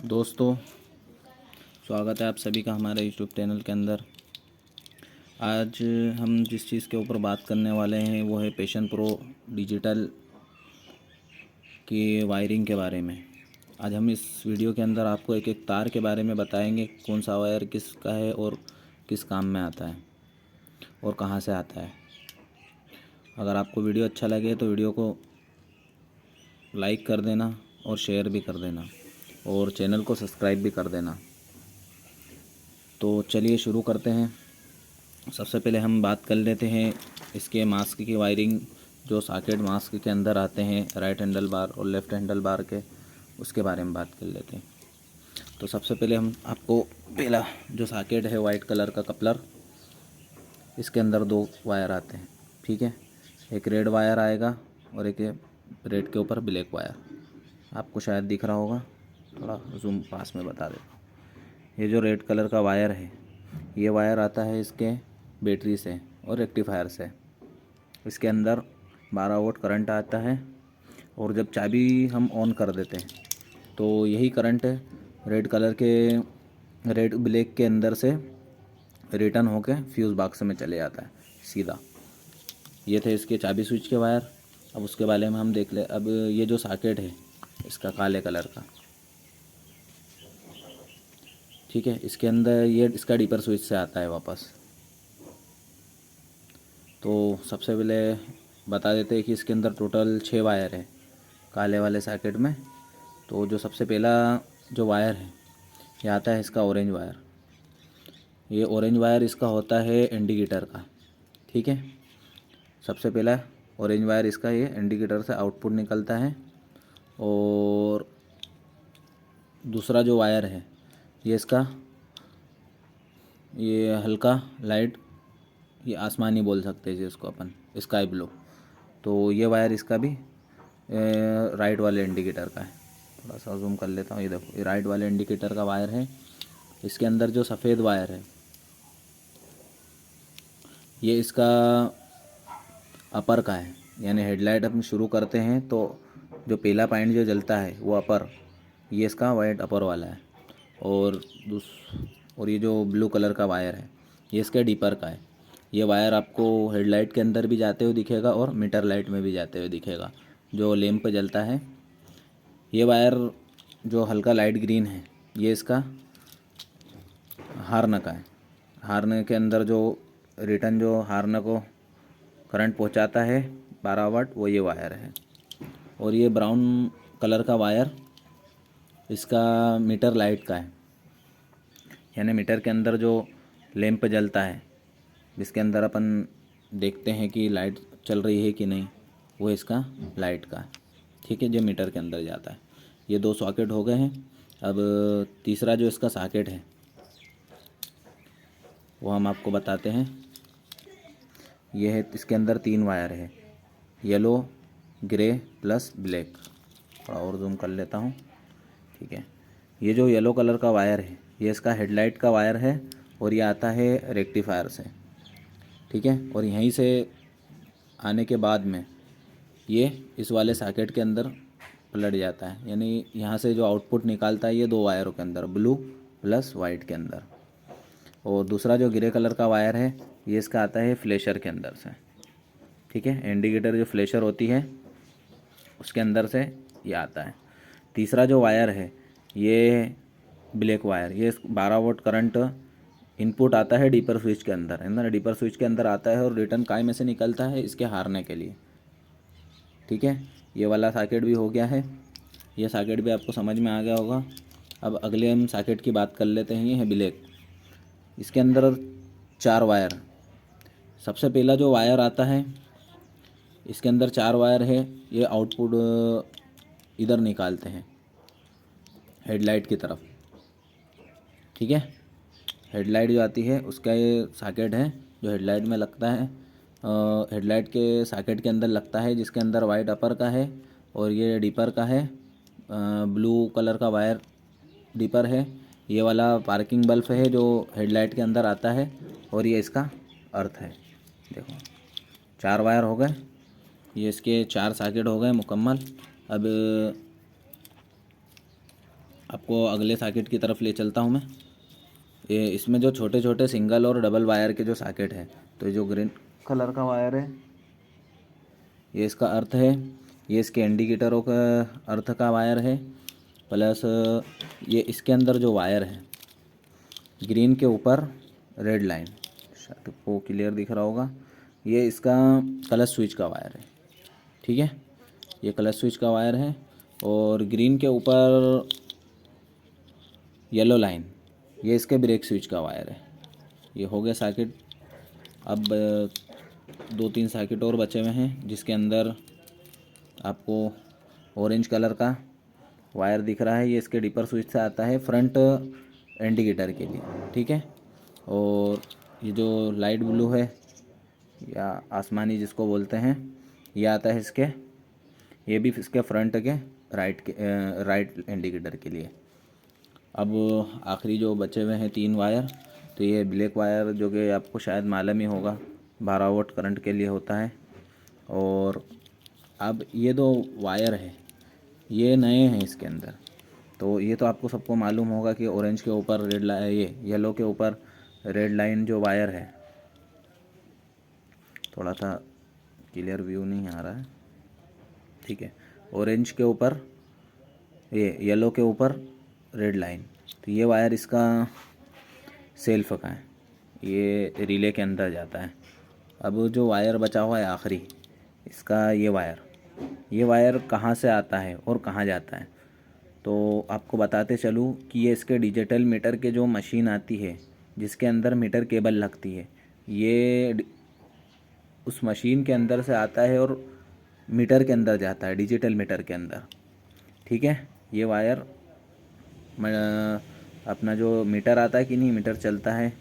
दोस्तों, स्वागत है आप सभी का हमारे यूट्यूब चैनल के अंदर। आज हम जिस चीज़ के ऊपर बात करने वाले हैं वो है पैशन प्रो डिजिटल की वायरिंग के बारे में। आज हम इस वीडियो के अंदर आपको एक एक तार के बारे में बताएंगे, कौन सा वायर किसका है और किस काम में आता है और कहाँ से आता है। अगर आपको वीडियो अच्छा लगे तो वीडियो को लाइक कर देना और शेयर भी कर देना और चैनल को सब्सक्राइब भी कर देना। तो चलिए शुरू करते हैं। सबसे पहले हम बात कर लेते हैं इसके मास्क की वायरिंग, जो सॉकेट मास्क के अंदर आते हैं राइट हैंडल बार और लेफ़्ट हैंडल बार के, उसके बारे में बात कर लेते हैं। तो सबसे पहले हम आपको पहला जो सॉकेट है वाइट कलर का कपलर, इसके अंदर दो वायर आते हैं, ठीक है। एक रेड वायर आएगा और एक रेड के ऊपर ब्लैक वायर, आपको शायद दिख रहा होगा, थोड़ा जूम पास में बता देता हूँ। ये जो रेड कलर का वायर है, ये वायर आता है इसके बैटरी से और रेक्टिफायर से। इसके अंदर 12 वोल्ट करंट आता है और जब चाबी हम ऑन कर देते हैं तो यही करंट रेड कलर के रेड ब्लैक के अंदर से रिटर्न होके फ्यूज़ बॉक्स में चले जाता है सीधा। ये थे इसके चाबी स्विच के वायर। अब उसके बारे में हम देख ले। अब ये जो सॉकेट है इसका काले कलर का, ठीक है, इसके अंदर ये इसका डीपर स्विच से आता है वापस। तो सबसे पहले बता देते हैं कि इसके अंदर टोटल 6 वायर है काले वाले सॉकेट में। तो जो सबसे पहला जो वायर है ये आता है इसका ऑरेंज वायर। ये ऑरेंज वायर इसका होता है इंडिकेटर का, ठीक है। सबसे पहला ऑरेंज वायर इसका, ये इंडिकेटर से आउटपुट निकलता है। और दूसरा जो वायर है ये इसका, ये हल्का लाइट, ये आसमानी बोल सकते हैं जिसको अपन, स्काई ब्लू। तो ये वायर इसका भी राइट वाले इंडिकेटर का है। थोड़ा सा जूम कर लेता हूँ। ये देखो, ये राइट वाले इंडिकेटर का वायर है। इसके अंदर जो सफ़ेद वायर है ये इसका अपर का है, यानी हेडलाइट अपन शुरू करते हैं तो जो पहला पॉइंट जो जलता है वो अपर, ये इसका वाइट अपर वाला है। और ये जो ब्लू कलर का वायर है ये इसका डीपर का है। ये वायर आपको हेडलाइट के अंदर भी जाते हुए दिखेगा और मीटर लाइट में भी जाते हुए दिखेगा, जो लैंप पे जलता है। ये वायर जो हल्का लाइट ग्रीन है ये इसका हार्न का है। हार्न के अंदर जो रिटर्न जो हार्न को करंट पहुंचाता है 12 वाट, वो ये वायर है। और ये ब्राउन कलर का वायर इसका मीटर लाइट का है, यानी मीटर के अंदर जो लैंप जलता है जिसके अंदर अपन देखते हैं कि लाइट चल रही है कि नहीं, वो इसका लाइट का है, ठीक है, जो मीटर के अंदर जाता है। ये दो सॉकेट हो गए हैं। अब तीसरा जो इसका सॉकेट है वो हम आपको बताते हैं। ये है, इसके अंदर 3 वायर है, येलो, ग्रे प्लस ब्लैक। थोड़ा और जूम कर लेता हूँ, ठीक है। ये जो येलो कलर का वायर है ये इसका हेडलाइट का वायर है और ये आता है रेक्टिफायर से, ठीक है। और यहीं से आने के बाद में ये इस वाले सॉकेट के अंदर पलट जाता है, यानी यहाँ से जो आउटपुट निकालता है ये 2 वायरों के अंदर, ब्लू प्लस वाइट के अंदर। और दूसरा जो ग्रे कलर का वायर है ये इसका आता है फ्लैशर के अंदर से, ठीक है। इंडिकेटर जो फ्लैशर होती है उसके अंदर से ये आता है। तीसरा जो वायर है ये ब्लैक वायर, ये 12 वोल्ट करंट इनपुट आता है डीपर स्विच के अंदर, है ना, डीपर स्विच के अंदर आता है और रिटर्न काय में से निकलता है इसके हारने के लिए, ठीक है। ये वाला सॉकेट भी हो गया है, ये सॉकेट भी आपको समझ में आ गया होगा। अब अगले हम सॉकेट की बात कर लेते हैं। ये है ब्लैक। इसके अंदर 4 वायर, सबसे पहला जो वायर आता है इसके अंदर 4 वायर है, ये आउटपुट इधर निकालते हैं हेडलाइट की तरफ, ठीक है। हेडलाइट जो आती है उसका ये सॉकेट है जो हेडलाइट में लगता है, हेडलाइट के सॉकेट के अंदर लगता है, जिसके अंदर वाइट अपर का है और ये डीपर का है। ब्लू कलर का वायर डीपर है। ये वाला पार्किंग बल्ब है जो हेडलाइट के अंदर आता है और ये इसका अर्थ है। देखो 4 वायर हो गए, ये इसके 4 सॉकेट हो गए मुकम्मल। अब आपको अगले सॉकेट की तरफ ले चलता हूँ मैं। ये इसमें जो छोटे छोटे सिंगल और डबल वायर के जो सॉकेट है, तो ये जो ग्रीन कलर का वायर है ये इसका अर्थ है, ये इसके इंडिकेटरों का अर्थ का वायर है, प्लस ये इसके अंदर जो वायर है ग्रीन के ऊपर रेड लाइन, शायद आपको क्लियर दिख रहा होगा, ये इसका कलर स्विच का वायर है। ठीक है, ये कलर स्विच का वायर है और ग्रीन के ऊपर येलो लाइन, ये इसके ब्रेक स्विच का वायर है। ये हो गया सॉकेट। अब 2-3 सॉकेट और बचे हुए हैं जिसके अंदर आपको ऑरेंज कलर का वायर दिख रहा है, ये इसके डिपर स्विच से आता है फ्रंट इंडिकेटर के लिए। ठीक है, और ये जो लाइट ब्लू है या आसमानी जिसको बोलते हैं, ये आता है इसके, ये भी इसके फ्रंट के राइट इंडिकेटर के लिए। अब आखिरी जो बचे हुए हैं 3 वायर, तो ये ब्लैक वायर जो कि आपको शायद मालूम ही होगा 12 वोल्ट करंट के लिए होता है। और अब ये 2 वायर है ये नए हैं इसके अंदर, तो ये तो आपको सबको मालूम होगा कि ऑरेंज के ऊपर रेड लाइन, ये येलो के ऊपर रेड लाइन जो वायर है, थोड़ा सा क्लियर व्यू नहीं आ रहा है। ठीक है, ऑरेंज के ऊपर ये येलो के ऊपर रेड लाइन, तो ये वायर इसका सेल्फ का है, ये रिले के अंदर जाता है। अब जो वायर बचा हुआ है आखिरी इसका, ये वायर कहाँ से आता है और कहाँ जाता है, तो आपको बताते चलूँ कि ये इसके डिजिटल मीटर के जो मशीन आती है जिसके अंदर मीटर केबल लगती है, ये उस मशीन के अंदर से आता है और मीटर के अंदर जाता है, डिजिटल मीटर के अंदर। ठीक है, ये वायर अपना जो मीटर आता है कि नहीं, मीटर चलता है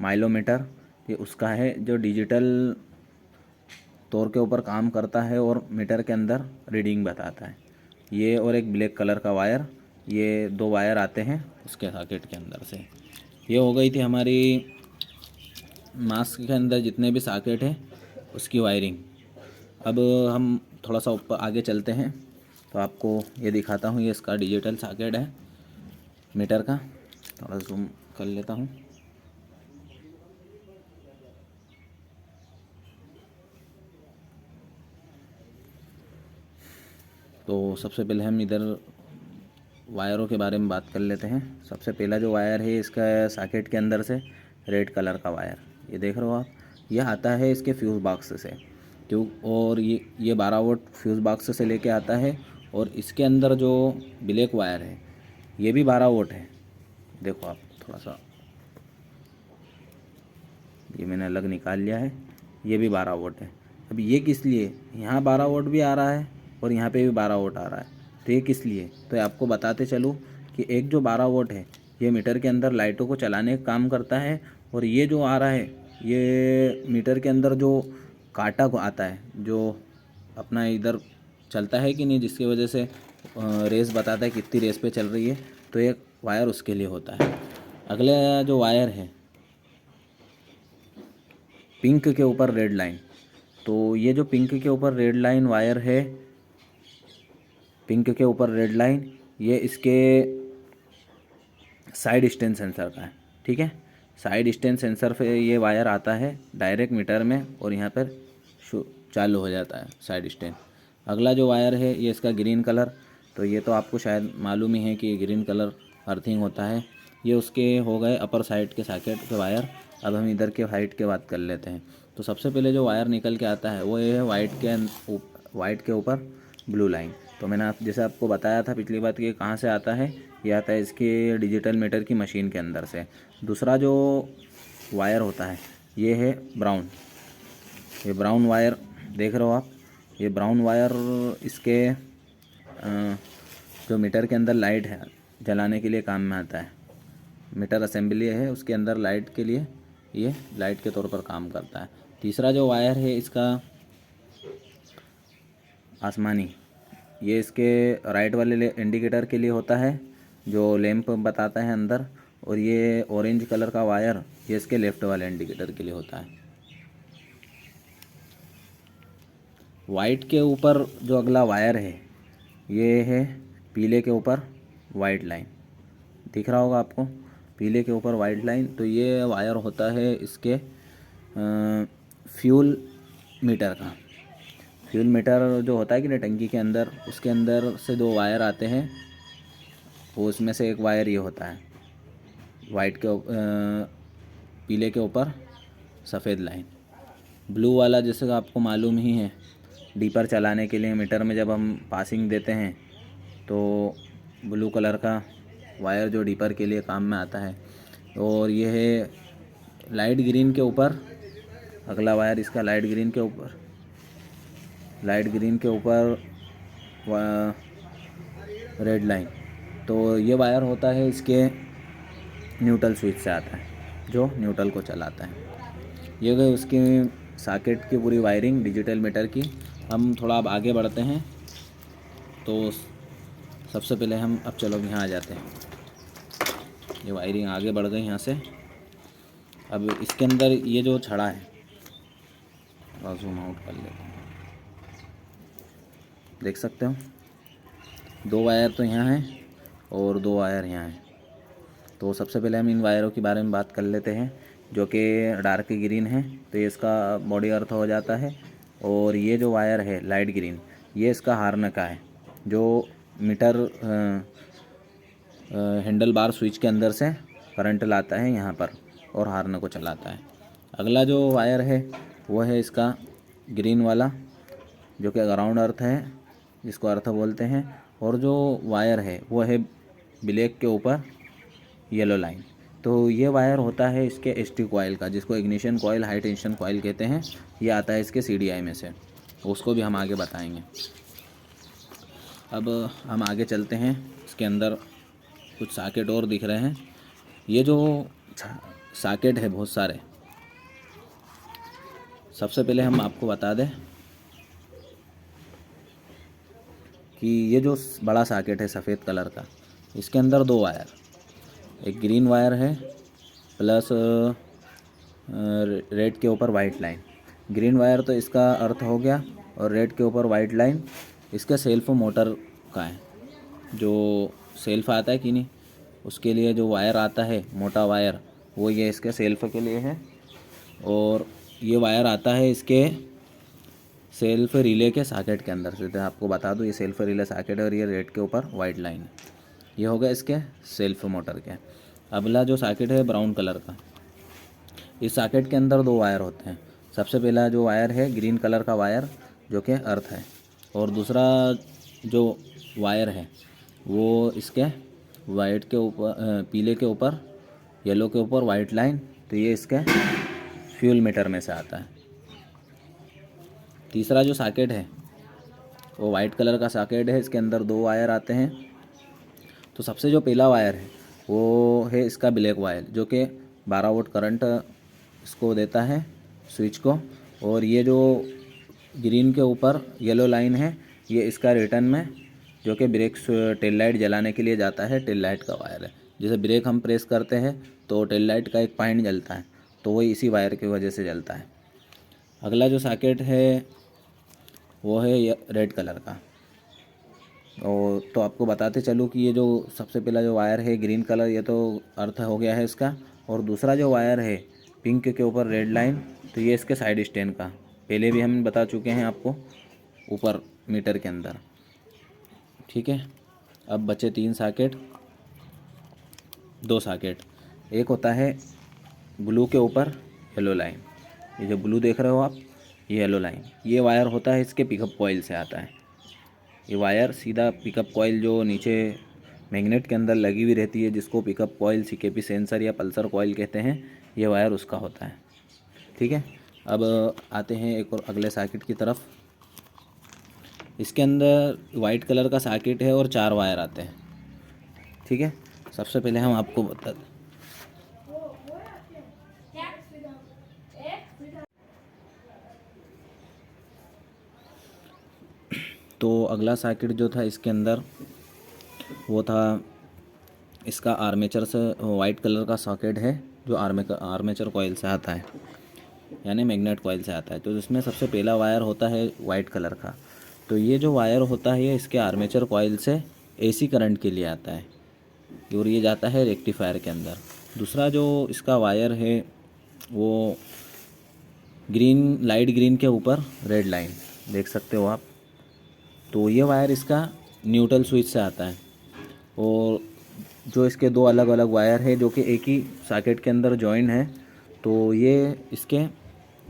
माइलोमीटर, ये उसका है जो डिजिटल तौर के ऊपर काम करता है और मीटर के अंदर रीडिंग बताता है। ये और एक ब्लैक कलर का वायर, ये 2 वायर आते हैं उसके सॉकेट के अंदर से। ये हो गई थी हमारी मास्क के अंदर जितने भी सॉकेट हैं उसकी वायरिंग। अब हम थोड़ा सा ऊपर आगे चलते हैं तो आपको ये दिखाता हूँ, ये इसका डिजिटल सॉकेट है मीटर का, थोड़ा जूम कर लेता हूँ। तो सबसे पहले हम इधर वायरों के बारे में बात कर लेते हैं। सबसे पहला जो वायर है इसका सॉकेट के अंदर से रेड कलर का वायर, ये देख रहे हो आप, यह आता है इसके फ्यूज़ बॉक्स से, क्यों, और ये 12 वोल्ट फ्यूज़ बॉक्स से लेके आता है। और इसके अंदर जो ब्लैक वायर है ये भी 12 वोल्ट है, देखो आप थोड़ा सा, ये मैंने अलग निकाल लिया है, ये भी 12 वोल्ट है। अब ये किस लिए, यहाँ 12 वोल्ट भी आ रहा है और यहाँ पे भी 12 वोल्ट आ रहा है, तो ये किस लिए, तो आपको बताते चलूँ कि एक जो 12 वोल्ट है ये मीटर के अंदर लाइटों को चलाने का काम करता है, और ये जो आ रहा है ये मीटर के अंदर जो काटा को आता है जो अपना इधर चलता है कि नहीं, जिसकी वजह से रेस बताता है कितनी रेस पे चल रही है, तो ये वायर उसके लिए होता है। अगला जो वायर है पिंक के ऊपर रेड लाइन, तो ये जो पिंक के ऊपर रेड लाइन वायर है, पिंक के ऊपर रेड लाइन, ये इसके साइड स्टैंड सेंसर का है। ठीक है, साइड स्टैंड सेंसर पे ये वायर आता है डायरेक्ट मीटर में और यहाँ पर चालू हो जाता है साइड स्टैंड। अगला जो वायर है ये इसका ग्रीन कलर, तो ये तो आपको शायद मालूम ही है कि ग्रीन कलर अर्थिंग होता है। ये उसके हो गए अपर साइड के सॉकेट के वायर। अब हम इधर के हाइट के बात कर लेते हैं। तो सबसे पहले जो वायर निकल के आता है वो ये है वाइट के ऊपर ब्लू लाइन। तो मैंने जैसे आपको बताया था पिछली बात कि कहाँ से आता है, ये आता है इसके डिजिटल मीटर की मशीन के अंदर से। दूसरा जो वायर होता है ये है ब्राउन, ये ब्राउन वायर देख रहे हो आप, ये ब्राउन वायर इसके जो मीटर के अंदर लाइट है जलाने के लिए काम में आता है। मीटर असेंबली है उसके अंदर लाइट के लिए ये लाइट के तौर पर काम करता है। तीसरा जो वायर है इसका आसमानी, ये इसके राइट वाले इंडिकेटर के लिए होता है जो लैंप बताता है अंदर, और ये ऑरेंज कलर का वायर ये इसके लेफ़्ट वाले इंडिकेटर के लिए होता है। वाइट के ऊपर जो अगला वायर है ये है पीले के ऊपर वाइट लाइन दिख रहा होगा आपको, पीले के ऊपर वाइट लाइन। तो ये वायर होता है इसके फ्यूल मीटर का। फ्यूल मीटर जो होता है कि ना टंकी के अंदर, उसके अंदर से दो वायर आते हैं, वो उसमें से एक वायर ये होता है वाइट के पीले के ऊपर सफ़ेद लाइन। ब्लू वाला जैसे आपको मालूम ही है, डीपर चलाने के लिए मीटर में जब हम पासिंग देते हैं तो ब्लू कलर का वायर जो डीपर के लिए काम में आता है। और ये है लाइट ग्रीन के ऊपर, अगला वायर इसका लाइट ग्रीन के ऊपर रेड लाइन। तो ये वायर होता है इसके न्यूट्रल स्विच से आता है, जो न्यूट्रल को चलाता है। ये गई उसकी सॉकेट की पूरी वायरिंग डिजिटल मीटर की। हम थोड़ा अब आगे बढ़ते हैं। तो सबसे पहले हम अब चलो यहाँ आ जाते हैं। ये वायरिंग आगे बढ़ गई यहाँ से। अब इसके अंदर ये जो छड़ा है, जूम आउट कर लेते हैं, देख सकते हो दो वायर तो यहाँ हैं और दो वायर यहाँ हैं। तो सबसे पहले हम इन वायरों के बारे में बात कर लेते हैं, जो कि डार्क ग्रीन है तो ये इसका बॉडी अर्थ हो जाता है। और ये जो वायर है लाइट ग्रीन, ये इसका हार्न का है, जो मीटर हैंडल बार स्विच के अंदर से करंट लाता है यहाँ पर और हार्न को चलाता है। अगला जो वायर है वो है इसका ग्रीन वाला, जो कि ग्राउंड अर्थ है, जिसको अर्थ बोलते हैं। और जो वायर है वो है ब्लैक के ऊपर येलो लाइन। तो ये वायर होता है इसके एसटी कॉइल का, जिसको ignition coil high tension coil कहते हैं। ये आता है इसके सीडीआई में से, उसको भी हम आगे बताएंगे। अब हम आगे चलते हैं। इसके अंदर कुछ सॉकेट और दिख रहे हैं। ये जो सॉकेट है बहुत सारे, सबसे पहले हम आपको बता दें कि ये जो बड़ा सॉकेट है सफ़ेद कलर का, इसके अंदर दो वायर, एक ग्रीन वायर है प्लस रेड के ऊपर वाइट लाइन। ग्रीन वायर तो इसका अर्थ हो गया, और रेड के ऊपर वाइट लाइन इसका सेल्फ मोटर का है। जो सेल्फ आता है कि नहीं, उसके लिए जो वायर आता है मोटा वायर, वो ये इसके सेल्फ के लिए है। और ये वायर आता है इसके सेल्फ रिले के सॉकेट के अंदर से। तो आपको बता दूँ, ये सेल्फ रिले सॉकेट है और ये रेड के ऊपर वाइट लाइन है। ये हो गया इसके सेल्फ मोटर के। अगला जो सॉकेट है ब्राउन कलर का, इस सॉकेट के अंदर दो वायर होते हैं। सबसे पहला जो वायर है ग्रीन कलर का वायर, जो कि अर्थ है, और दूसरा जो वायर है वो इसके वाइट के ऊपर पीले के ऊपर येलो के ऊपर वाइट लाइन। तो ये इसके फ्यूल मीटर में से आता है। तीसरा जो सॉकेट है वो वाइट कलर का सॉकेट है, इसके अंदर दो वायर आते हैं। तो सबसे जो पहला वायर है वो है इसका ब्लैक वायर, जो कि 12 वोल्ट करंट इसको देता है स्विच को। और ये जो ग्रीन के ऊपर येलो लाइन है, ये इसका रिटर्न में, जो कि ब्रेक टेल लाइट जलाने के लिए जाता है, टेल लाइट का वायर है। जैसे ब्रेक हम प्रेस करते हैं तो टेल लाइट का एक पॉइंट जलता है, तो वही इसी वायर की वजह से जलता है। अगला जो सॉकेट है वो है रेड कलर का। और तो आपको बताते चलूँ कि ये जो सबसे पहला जो वायर है ग्रीन कलर, ये तो अर्थ हो गया है इसका। और दूसरा जो वायर है पिंक के ऊपर रेड लाइन, तो ये इसके साइड स्टैंड का, पहले भी हम बता चुके हैं आपको ऊपर मीटर के अंदर। ठीक है, अब बचे 3 सॉकेट, 2 सॉकेट। एक होता है ब्लू के ऊपर येलो लाइन, ये जो ब्लू देख रहे हो आप, ये येलो लाइन, ये वायर होता है इसके पिकअप कॉइल से आता है। ये वायर सीधा पिकअप कॉइल जो नीचे मैग्नेट के अंदर लगी हुई रहती है, जिसको पिकअप कॉइल सीकेपी सेंसर या पल्सर कॉइल कहते हैं, ये वायर उसका होता है। ठीक है, अब आते हैं एक और अगले सॉकेट की तरफ। इसके अंदर वाइट कलर का सॉकेट है और 4 वायर आते हैं। ठीक है, सबसे पहले हम आपको बता दें, तो अगला सॉकेट जो था इसके अंदर वो था इसका आर्मेचर से, वाइट कलर का सॉकेट है जो आर्मेचर कॉइल से आता है, यानी मैग्नेट कॉइल से आता है। तो इसमें सबसे पहला वायर होता है वाइट कलर का। तो ये जो वायर होता है ये इसके आर्मेचर कॉइल से एसी करंट के लिए आता है। और ये जाता है रेक्टिफायर के अंदर। दूसरा जो इसका वायर है वो ग्रीन, लाइट ग्रीन के ऊपर रेड लाइन देख सकते हो आप। तो ये वायर इसका न्यूट्रल स्विच से आता है। और जो इसके दो अलग अलग वायर है जो कि एक ही सॉकेट के अंदर जॉइन है, तो ये इसके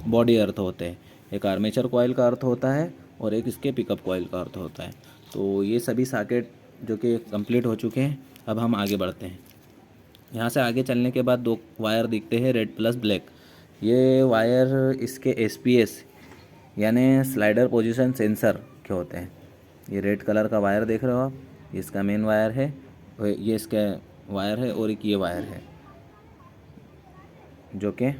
बॉडी अर्थ होते हैं। एक आर्मेचर कॉइल का अर्थ होता है और एक इसके पिकअप कॉइल का अर्थ होता है। तो ये सभी सॉकेट जो कि कंप्लीट हो चुके हैं। अब हम आगे बढ़ते हैं। यहाँ से आगे चलने के बाद दो वायर दिखते हैं, रेड प्लस ब्लैक। ये वायर इसके एसपीएस यानी स्लाइडर पोजीशन सेंसर के होते हैं। ये रेड कलर का वायर देख रहे हो आप, ये इसका मेन वायर है, और ये इसका वायर है, और एक ये वायर है जो कि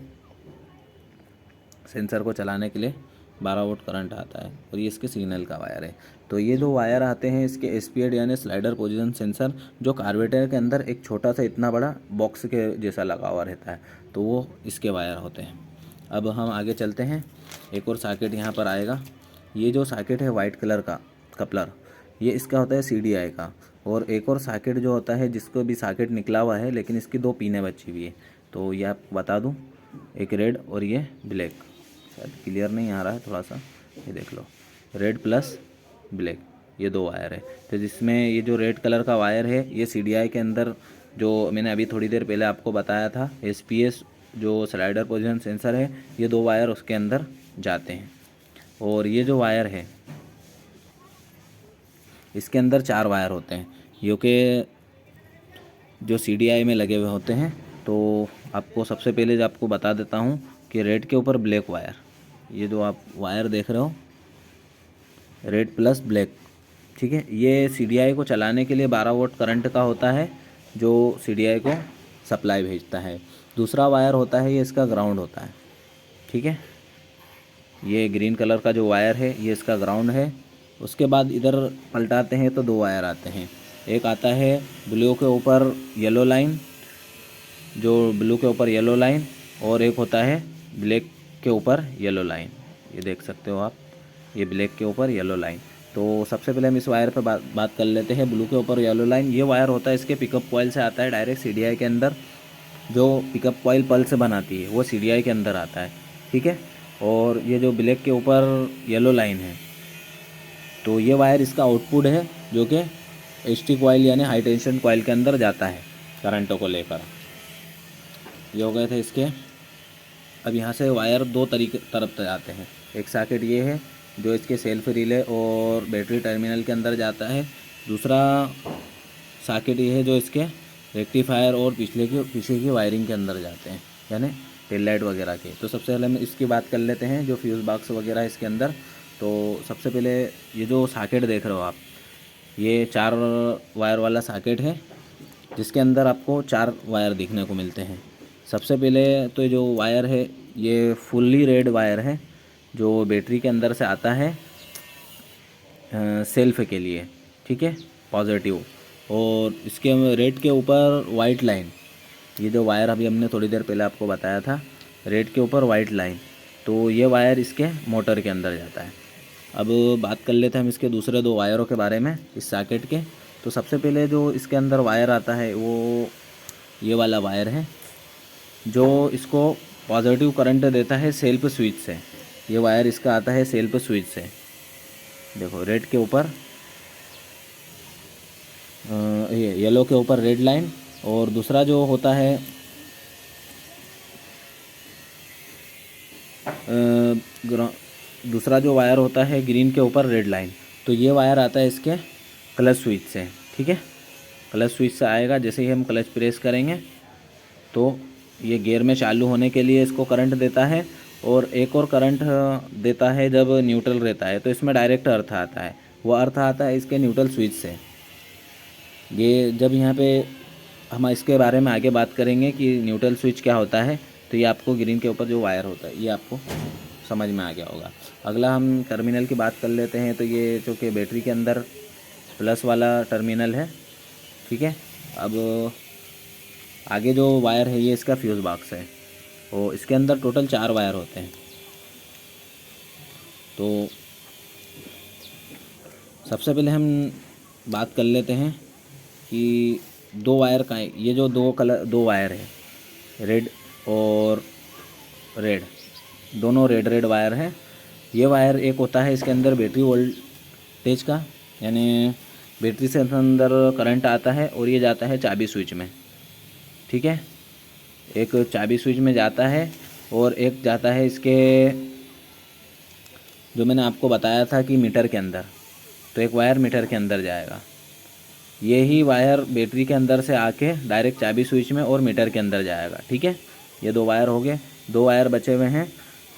सेंसर को चलाने के लिए 12 वोल्ट करंट आता है, और ये इसके सिग्नल का वायर है। तो ये दो वायर आते हैं इसके एसपीएड यानी स्लाइडर पोजीशन सेंसर, जो कार्बोरेटर के अंदर एक छोटा सा इतना बड़ा बॉक्स के जैसा लगा हुआ रहता है, तो वो इसके वायर होते हैं। अब हम आगे चलते हैं। एक और सॉकेट यहाँ पर आएगा। ये जो सॉकेट है वाइट कलर का कपलर, ये इसका होता है सीडीआई का। और एक और सॉकेट जो होता है जिसको भी सॉकेट निकला हुआ है लेकिन इसकी दो पिनें बची हुई है, तो ये आप बता दूं, एक रेड और ये ब्लैक। शायद क्लियर नहीं आ रहा है थोड़ा सा, ये देख लो, रेड प्लस ब्लैक, ये दो वायर है। तो जिसमें ये जो रेड कलर का वायर है ये सीडीआई के अंदर, जो मैंने अभी थोड़ी देर पहले आपको बताया था, एसपीएस जो स्लाइडर पोजीशन सेंसर है, ये दो वायर उसके अंदर जाते हैं। और ये जो वायर है इसके अंदर 4 वायर होते हैं जो कि जो सीडीआई में लगे हुए होते हैं। तो आपको सबसे पहले जो आपको बता देता हूँ कि रेड के ऊपर ब्लैक वायर, ये जो आप वायर देख रहे हो रेड प्लस ब्लैक, ठीक है, ये सीडीआई को चलाने के लिए 12 वोल्ट करंट का होता है जो सीडीआई को सप्लाई भेजता है। दूसरा वायर होता है ये इसका ग्राउंड होता है, ठीक है। ये ग्रीन कलर का जो वायर है ये इसका ग्राउंड है। उसके बाद इधर पलटाते हैं तो दो वायर आते हैं। एक आता है ब्लू के ऊपर येलो लाइन, जो ब्लू के ऊपर येलो लाइन, और एक होता है ब्लैक के ऊपर येलो लाइन। ये देख सकते हो आप, ये ब्लैक के ऊपर येलो लाइन। तो सबसे पहले हम इस वायर पर बात कर लेते हैं। ब्लू के ऊपर येलो लाइन, ये वायर होता है इसके पिकअप कॉइल से आता है डायरेक्ट सीडीआई के अंदर। जो पिकअप कॉइल पल्स बनाती है वो सीडीआई के अंदर आता है, ठीक है। और ये जो ब्लैक के ऊपर येलो लाइन है, तो ये वायर इसका आउटपुट है जो कि एचटी कॉइल यानी हाई टेंशन कॉइल के अंदर जाता है करंटों को लेकर। ये हो गए थे इसके। अब यहाँ से वायर दो तरफ जाते हैं। एक सॉकेट ये है जो इसके सेल्फ रिले और बैटरी टर्मिनल के अंदर जाता है। दूसरा सॉकेट ये है जो इसके रेक्टिफायर और पीछे की वायरिंग के अंदर जाते हैं, यानी टेल लाइट वगैरह के। तो सबसे पहले हम इसकी बात कर लेते हैं जो फ्यूज़ बॉक्स वगैरह है इसके अंदर। तो सबसे पहले ये जो सॉकेट देख रहे हो आप, ये 4 वायर वाला सॉकेट है जिसके अंदर आपको 4 वायर देखने को मिलते हैं। सबसे पहले तो ये जो वायर है ये फुल्ली रेड वायर है जो बैटरी के अंदर से आता है सेल्फ के लिए, ठीक है, पॉजिटिव। और इसके रेड के ऊपर वाइट लाइन, ये जो वायर अभी हमने थोड़ी देर पहले आपको बताया था, रेड के ऊपर वाइट लाइन, तो ये वायर इसके मोटर के अंदर जाता है। अब बात कर लेते हैं हम इसके दूसरे दो वायरों के बारे में इस सॉकेट के। तो सबसे पहले जो इसके अंदर वायर आता है वो ये वाला वायर है जो इसको पॉजिटिव करंट देता है सेल्फ स्विच से। ये वायर इसका आता है सेल्फ स्विच से। देखो रेड के ऊपर ये येलो के ऊपर रेड लाइन, और दूसरा जो होता है दूसरा जो वायर होता है ग्रीन के ऊपर रेड लाइन। तो ये वायर आता है इसके क्लच स्विच से, ठीक है। क्लच स्विच से आएगा, जैसे ही हम क्लच प्रेस करेंगे तो ये गियर में चालू होने के लिए इसको करंट देता है। और एक और करंट देता है जब न्यूट्रल रहता है, तो इसमें डायरेक्ट अर्थ आता है। वो अर्थ आता है इसके न्यूट्रल स्विच से। ये जब यहाँ पे हम इसके बारे में आगे बात करेंगे कि न्यूट्रल स्विच क्या होता है, तो ये आपको ग्रीन के ऊपर जो वायर होता है ये आपको समझ में आ गया होगा। अगला हम टर्मिनल की बात कर लेते हैं। तो ये जो कि बैटरी के अंदर प्लस वाला टर्मिनल है, ठीक है। अब आगे जो वायर है ये इसका फ्यूज़ बॉक्स है, और इसके अंदर टोटल 4 वायर होते हैं। तो सबसे पहले हम बात कर लेते हैं कि दो वायर का है, ये जो दो वायर है, रेड और रेड, दोनों रेड रेड वायर है। ये वायर एक होता है इसके अंदर बैटरी वोल्टेज का, यानी बैटरी से अंदर करंट आता है और ये जाता है चाबी स्विच में, ठीक है। एक चाबी स्विच में जाता है और एक जाता है इसके, जो मैंने आपको बताया था कि मीटर के अंदर, तो एक वायर मीटर के अंदर जाएगा। ये ही वायर बैटरी के अंदर से आके डायरेक्ट चाबी स्विच में और मीटर के अंदर जाएगा, ठीक है। ये दो वायर हो गए, दो वायर बचे हुए हैं,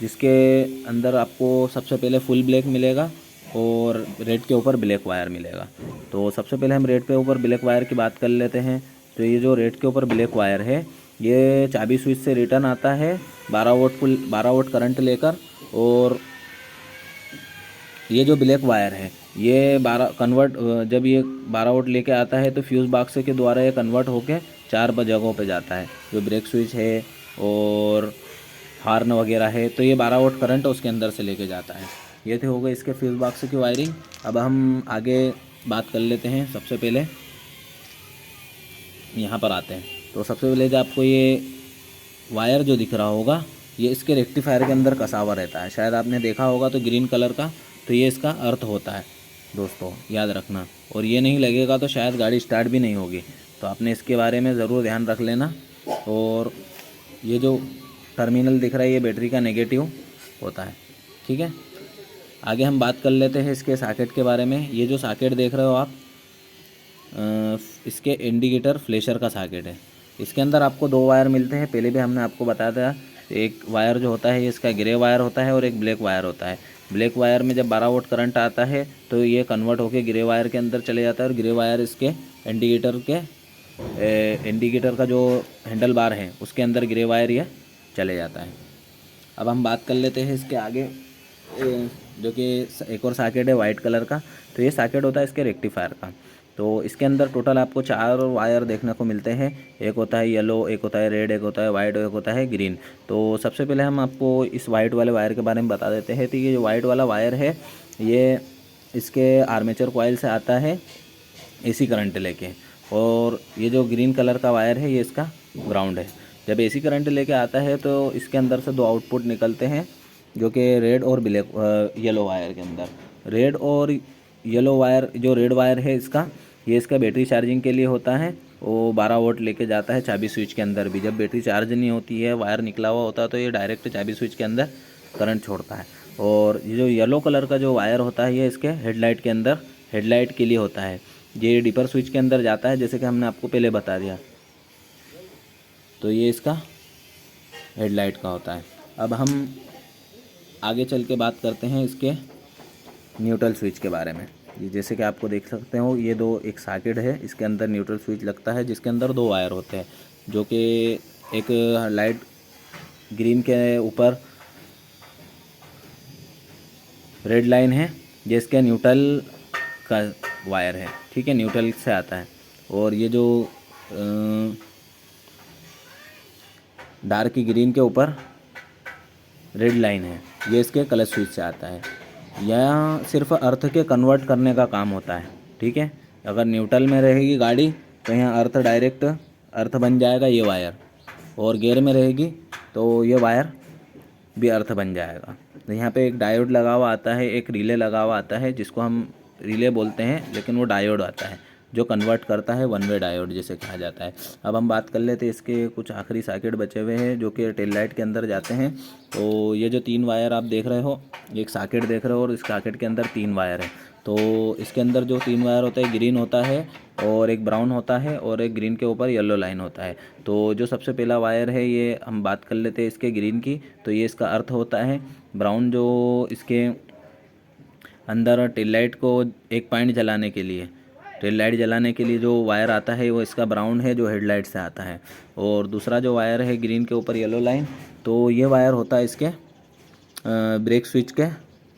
जिसके अंदर आपको सबसे पहले फुल ब्लैक मिलेगा और रेड के ऊपर ब्लैक वायर मिलेगा। तो सबसे पहले हम रेड के ऊपर ब्लैक वायर की बात कर लेते हैं। तो ये जो रेड के ऊपर ब्लैक वायर है, ये चाबी स्विच से रिटर्न आता है 12 वोल्ट करंट लेकर, और ये जो ब्लैक वायर है ये 12 कन्वर्ट, जब ये 12 वोल्ट लेके आता है तो फ्यूज़ बॉक्स के द्वारा ये कन्वर्ट होके 4 जगहों पे जाता है, जो ब्रेक स्विच है और हार्न वगैरह है, तो ये 12 वोल्ट करंट उसके अंदर से लेके जाता है। ये तो हो गए इसके फ्यूज़ बॉक्स की वायरिंग। अब हम आगे बात कर लेते हैं। सबसे पहले यहाँ पर आते हैं। तो सबसे पहले जो आपको ये वायर जो दिख रहा होगा, ये इसके रेक्टिफायर के अंदर कसा हुआ रहता है, शायद आपने देखा होगा, तो ग्रीन कलर का, तो ये इसका अर्थ होता है दोस्तों, याद रखना। और ये नहीं लगेगा तो शायद गाड़ी स्टार्ट भी नहीं होगी, तो आपने इसके बारे में ज़रूर ध्यान रख लेना। और ये जो टर्मिनल दिख रहा है ये बैटरी का नेगेटिव होता है, ठीक है। आगे हम बात कर लेते हैं इसके सॉकेट के बारे में। ये जो सॉकेट देख रहे हो आप, इसके इंडिकेटर फ्लैशर का सॉकेट है। इसके अंदर आपको दो वायर मिलते हैं, पहले भी हमने आपको बताया था। एक वायर जो होता है ये इसका ग्रे वायर होता है और एक ब्लैक वायर होता है। ब्लैक वायर में जब 12 वोल्ट करंट आता है तो ये कन्वर्ट होकर ग्रे वायर के अंदर चले जाता है, और ग्रे वायर इसके इंडिकेटर का जो हैंडल बार है उसके अंदर ग्रे वायर ये चले जाता है। अब हम बात कर लेते हैं इसके आगे, जो कि एक और सॉकेट है वाइट कलर का। तो ये सॉकेट होता है इसके रेक्टिफायर का। तो इसके अंदर टोटल आपको 4 वायर देखने को मिलते हैं। एक होता है येलो, एक होता है रेड, एक होता है वाइट और एक होता है ग्रीन। तो सबसे पहले हम आपको इस वाइट वाले वायर के बारे में बता देते हैं। तो ये जो वाइट वाला वायर है ये इसके आर्मेचर कॉइल से आता है एसी करंट लेके, और ये जो ग्रीन कलर का वायर है ये इसका ग्राउंड है। जब एसी करंट लेके आता है तो इसके अंदर से दो आउटपुट निकलते हैं, जो कि रेड और ब्लैक येलो वायर के अंदर। रेड और येलो वायर, जो रेड वायर है इसका, ये इसका बैटरी चार्जिंग के लिए होता है। वो 12 वोल्ट लेके जाता है चाबी स्विच के अंदर भी। जब बैटरी चार्ज नहीं होती है, वायर निकला हुआ होता है, तो ये डायरेक्ट चाबी स्विच के अंदर करंट छोड़ता है। और ये जो येलो कलर का जो वायर होता है ये इसके हेडलाइट के अंदर, हेडलाइट के लिए होता है। ये डिपर स्विच के अंदर जाता है, जैसे कि हमने आपको पहले बता दिया। तो ये इसका हेडलाइट का होता है। अब हम आगे चल के बात करते हैं इसके न्यूट्रल स्विच के बारे में। ये जैसे कि आपको देख सकते हो, ये दो एक सॉकेट है, इसके अंदर न्यूट्रल स्विच लगता है, जिसके अंदर दो वायर होते हैं, जो कि एक लाइट ग्रीन के ऊपर रेड लाइन है, जिसके न्यूट्रल का वायर है, ठीक है, न्यूट्रल से आता है। और ये जो डार्क ग्रीन के ऊपर रेड लाइन है, ये इसके कलर स्विच से आता है। यह सिर्फ अर्थ के कन्वर्ट करने का काम होता है, ठीक है। अगर न्यूट्रल में रहेगी गाड़ी तो यहाँ अर्थ डायरेक्ट अर्थ बन जाएगा ये वायर, और गियर में रहेगी तो ये वायर भी अर्थ बन जाएगा। तो यहाँ पे एक डायोड लगा हुआ आता है, एक रिले लगा हुआ आता है, जिसको हम रिले बोलते हैं, लेकिन वो डायोड आता है जो कन्वर्ट करता है, वन वे डायोड जिसे कहा जाता है। अब हम बात कर लेते हैं इसके कुछ आखिरी सॉकेट बचे हुए हैं, जो कि टेल लाइट के अंदर जाते हैं। तो ये जो 3 वायर आप देख रहे हो, एक सॉकेट देख रहे हो, और इस सॉकेट के अंदर 3 वायर है। तो इसके अंदर जो 3 वायर होता है, ग्रीन होता है और एक ब्राउन होता है, और एक ग्रीन के ऊपर येलो लाइन होता है। तो जो सबसे पहला वायर है ये हम बात कर लेते हैं इसके ग्रीन की। तो ये इसका अर्थ होता है। ब्राउन जो इसके अंदर टेल लाइट को एक पॉइंट जलाने के लिए, टेल लाइट जलाने के लिए जो वायर आता है वो इसका ब्राउन है, जो हेडलाइट से आता है। और दूसरा जो वायर है ग्रीन के ऊपर येलो लाइन, तो ये वायर होता है इसके ब्रेक स्विच के,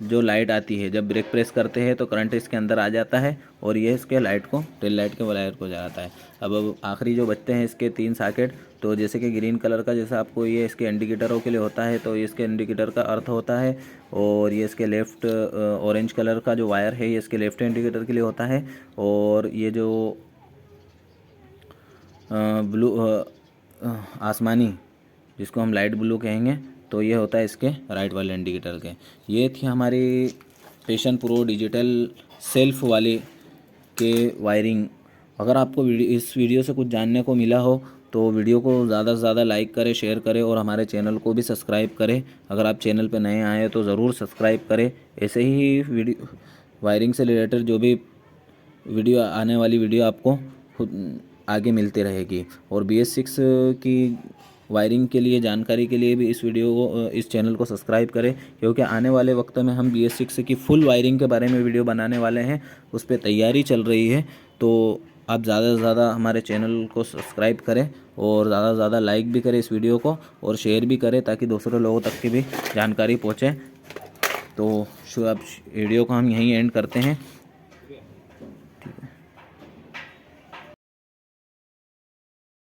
जो लाइट आती है जब ब्रेक प्रेस करते हैं तो करंट इसके अंदर आ जाता है, और ये इसके लाइट को, टेल लाइट के वायर को जलाता है। अब आखिरी जो बचते हैं इसके 3 सॉकेट, तो जैसे कि ग्रीन कलर का, जैसे आपको ये इसके इंडिकेटरों के लिए होता है, तो ये इसके इंडिकेटर का अर्थ होता है। और ये इसके लेफ़्ट ऑरेंज कलर का जो वायर है ये इसके लेफ़्ट इंडिकेटर के लिए होता है। और ये जो ब्लू आसमानी, जिसको हम लाइट ब्लू कहेंगे, तो ये होता है इसके राइट वाले इंडिकेटर के। ये थी हमारी पैशन प्रो डिजिटल सेल्फ वाली के वायरिंग। अगर आपको इस वीडियो से कुछ जानने को मिला हो तो वीडियो को ज़्यादा से ज़्यादा लाइक करें, शेयर करें और हमारे चैनल को भी सब्सक्राइब करें। अगर आप चैनल पर नए आए तो ज़रूर सब्सक्राइब करें। ऐसे ही वीडियो वायरिंग से रिलेटेड जो भी वीडियो आने वाली वीडियो आपको खुद आगे मिलती रहेगी। और BS6 की वायरिंग के लिए जानकारी के लिए भी इस वीडियो को इस चैनल को सब्सक्राइब करें, क्योंकि आने वाले वक्त में हम BS6 की फुल वायरिंग के बारे में वीडियो बनाने वाले हैं। उस पर तैयारी चल रही है, तो आप ज़्यादा से ज़्यादा हमारे चैनल को सब्सक्राइब करें और ज़्यादा से ज़्यादा लाइक भी करें इस वीडियो को और शेयर भी करें, ताकि दूसरे लोगों तक की भी जानकारी पहुँचे। तो अब वीडियो को हम यहीं एंड करते हैं।